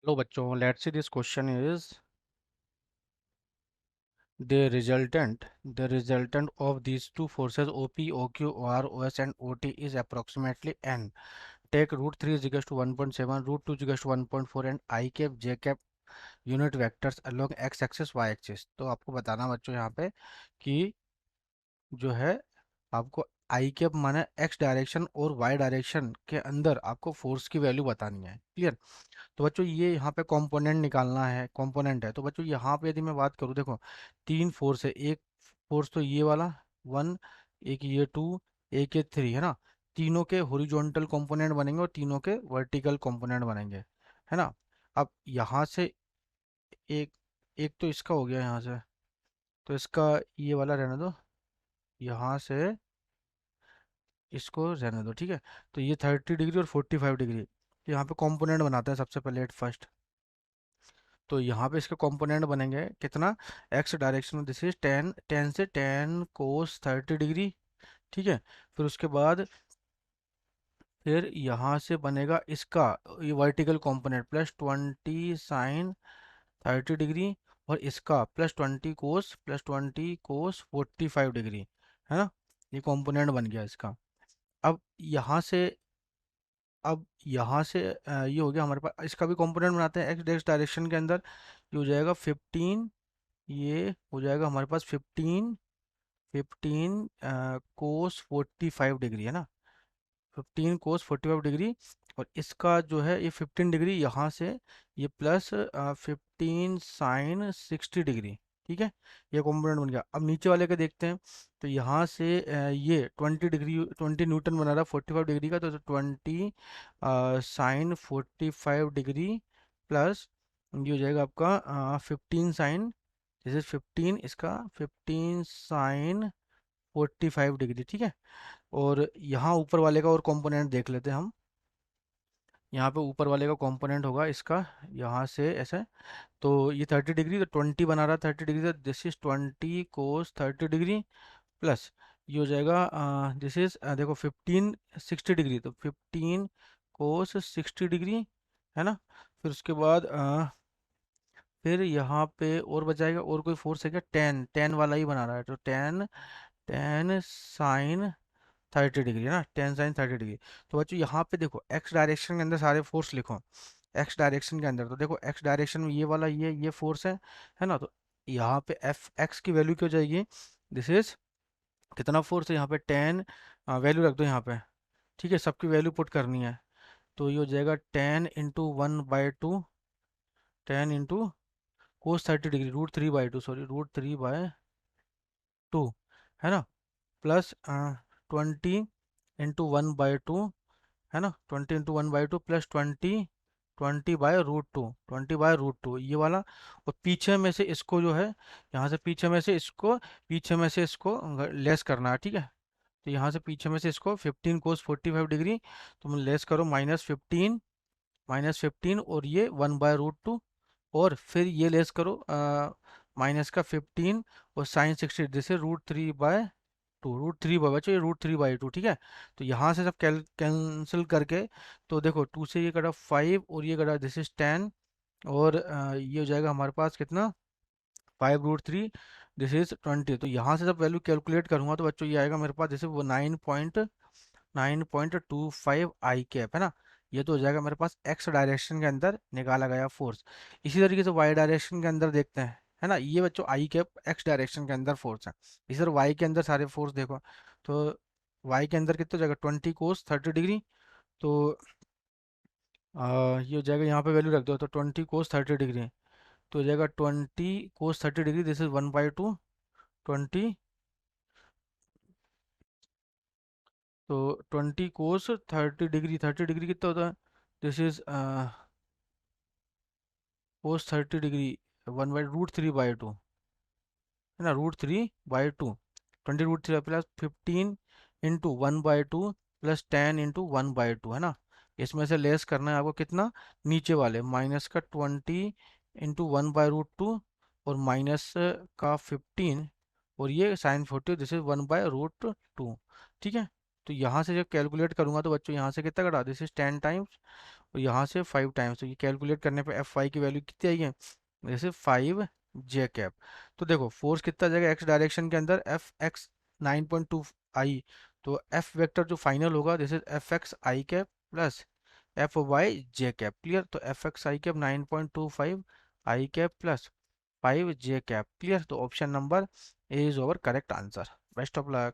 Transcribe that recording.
Hello बच्चों, let's see this question is the resultant of these two forces OP, OQ, OR, OS and OT is approximately n. Take root 3 is equals to 1.7, root 2 is equals to 1.4 and I cap J cap unit vectors along x axis y axis। तो आपको बताना बच्चों यहाँ पे कि जो है आपको आई कैप माने एक्स डायरेक्शन और वाई डायरेक्शन के अंदर आपको फोर्स की वैल्यू बतानी है। क्लियर। तो बच्चों ये यहाँ पे कंपोनेंट निकालना है, कंपोनेंट है। तो बच्चों यहाँ पे यदि मैं बात करूँ, देखो तीन फोर्स है। एक फोर्स तो ये वाला वन, एक ये टू, एक ये थ्री, है ना। तीनों के हॉरिजॉन्टल कंपोनेंट बनेंगे और तीनों के वर्टिकल कंपोनेंट बनेंगे, है ना। अब यहाँ से एक एक तो इसका हो गया यहाँ से, तो इसका ये वाला रहने दो, यहाँ से इसको रहने दो, ठीक है। तो ये 30 डिग्री और 45 डिग्री, यहाँ पे कंपोनेंट बनाते हैं सबसे पहले एट फर्स्ट। तो यहाँ पे इसके कंपोनेंट बनेंगे कितना, एक्स डायरेक्शन में दिस इज टेन, टेन से टेन कोस 30 डिग्री, ठीक है। फिर उसके बाद फिर यहाँ से बनेगा इसका ये vertical component plus 20 sine 30 degree, और इसका प्लस 20 कोस 45 डिग्री, है ना। ये कंपोनेंट बन गया इसका। अब यहाँ से ये हो गया हमारे पास। इसका भी कंपोनेंट बनाते हैं एक्स डेक्स डायरेक्शन के अंदर। ये हो जाएगा 15, ये हो जाएगा हमारे पास 15, 15 कोस 45 डिग्री, है ना। 15 कोस 45 डिग्री, और इसका जो है ये 15 डिग्री यहाँ से, ये प्लस 15 साइन 60 डिग्री, ठीक है। ये कंपोनेंट बन गया। अब नीचे वाले का देखते हैं। तो यहाँ से ये 20 डिग्री, 20 न्यूटन बना रहा 45 डिग्री का, तो 20 साइन 45 डिग्री प्लस ये हो जाएगा आपका 15 साइन, जैसे 15 इसका 15 साइन 45 डिग्री, ठीक है। और यहाँ ऊपर वाले का और कंपोनेंट देख लेते हैं हम। यहाँ पे ऊपर वाले का कंपोनेंट होगा इसका, यहाँ से ऐसे। तो ये 30 डिग्री, तो 20 बना रहा 30 डिग्री, तो this is 20 cos 30 degree plus ये हो जाएगा दिस इज देखो 15 60 डिग्री, तो 15 कोस 60 डिग्री, है ना। फिर उसके बाद फिर यहाँ पे और बचाएगा, और कोई फोर्स है क्या, टेन, टेन वाला ही बना रहा है, तो टेन, टेन साइन 30 डिग्री, है ना, 10 साइन 30 डिग्री। तो बच्चों यहाँ पे देखो एक्स डायरेक्शन के अंदर सारे फोर्स लिखो। एक्स डायरेक्शन के अंदर तो देखो एक्स डायरेक्शन में ये वाला ये फोर्स है ना। तो यहाँ पे एफ एक्स की वैल्यू क्या हो जाएगी, दिस इज कितना फोर्स है यहाँ पे, 10, वैल्यू रख दो यहाँ पे, ठीक है। सबकी वैल्यू पुट करनी है। तो ये हो जाएगा 10 × 1/2, 10 × कोस 30 डिग्री, √3/2, सॉरी √3/2, है ना। प्लस 20 × 1/2, है ना, 20 × 1/2 प्लस 20 20/√2, ये वाला। और पीछे में से इसको जो है, यहाँ से पीछे में से इसको लेस करना है, ठीक है। तो यहाँ से पीछे में से इसको 15 कोस 45 डिग्री, तुम लेस करो माइनस 15 और ये 1/√2, और फिर ये लेस करो माइनस का 15 और साइन 60, जैसे √3/2, बच्चों ये √3/2, ठीक है। तो यहाँ से सब कैंसिल करके, तो देखो टू से ये कटा 5 और ये कटा दिस इज 10, और ये हो जाएगा हमारे पास कितना, 5√3, दिस इज 20। तो यहाँ से जब वैल्यू कैलकुलेट करूंगा तो बच्चों ये आएगा मेरे पास जैसे वो 9.25 आई कैप, है ना। ये तो हो जाएगा मेरे पास एक्स डायरेक्शन के अंदर निकाला गया फोर्स। इसी तरीके से वाई डायरेक्शन के अंदर देखते हैं, है ना। ये बच्चों आई कैप एक्स डायरेक्शन के अंदर फोर्स है। इसी तरह वाई के अंदर सारे फोर्स देखो। तो वाई के अंदर कितना हो जाएगा, 20 कोस 30 डिग्री। तो ये हो जाएगा, यहाँ पे वैल्यू रख दो, तो 20 कोस 30 डिग्री, तो हो जाएगा 20 कोस 30 डिग्री, दिस इज 1/2, 20। तो 20 कोस 30 डिग्री, 30 डिग्री कितना होता है, दिस इज कोस 30 डिग्री 1/√3/2, है ना, √3/2, 20 √3 प्लस 15 × 1/2 प्लस 10 × 1/2, है ना। इसमें से लेस करना है आपको कितना, नीचे वाले माइनस का 20 × 1/√2, और माइनस का 15, और ये साइन 40, दिस इज 1/√2, ठीक है। तो यहाँ से जब कैलकुलेट करूंगा तो बच्चों यहाँ से कितना कटा, दिस इज 10 टाइम्स और यहाँ से 5 टाइम्स, तो ये कैलकुलेट करने पे एफ वाई की वैल्यू कितनी आई है, जैसे 5 j कैप। तो देखो फोर्स कितना जाएगा एक्स डायरेक्शन के अंदर, एफ एक्स 9.2 आई, तो एफ वेक्टर जो फाइनल होगा this is F X I cap plus F Y J cap. Clear, तो F X I cap 9.25 I cap plus 5 j cap. Clear, तो option number A is over correct answer. Best of luck.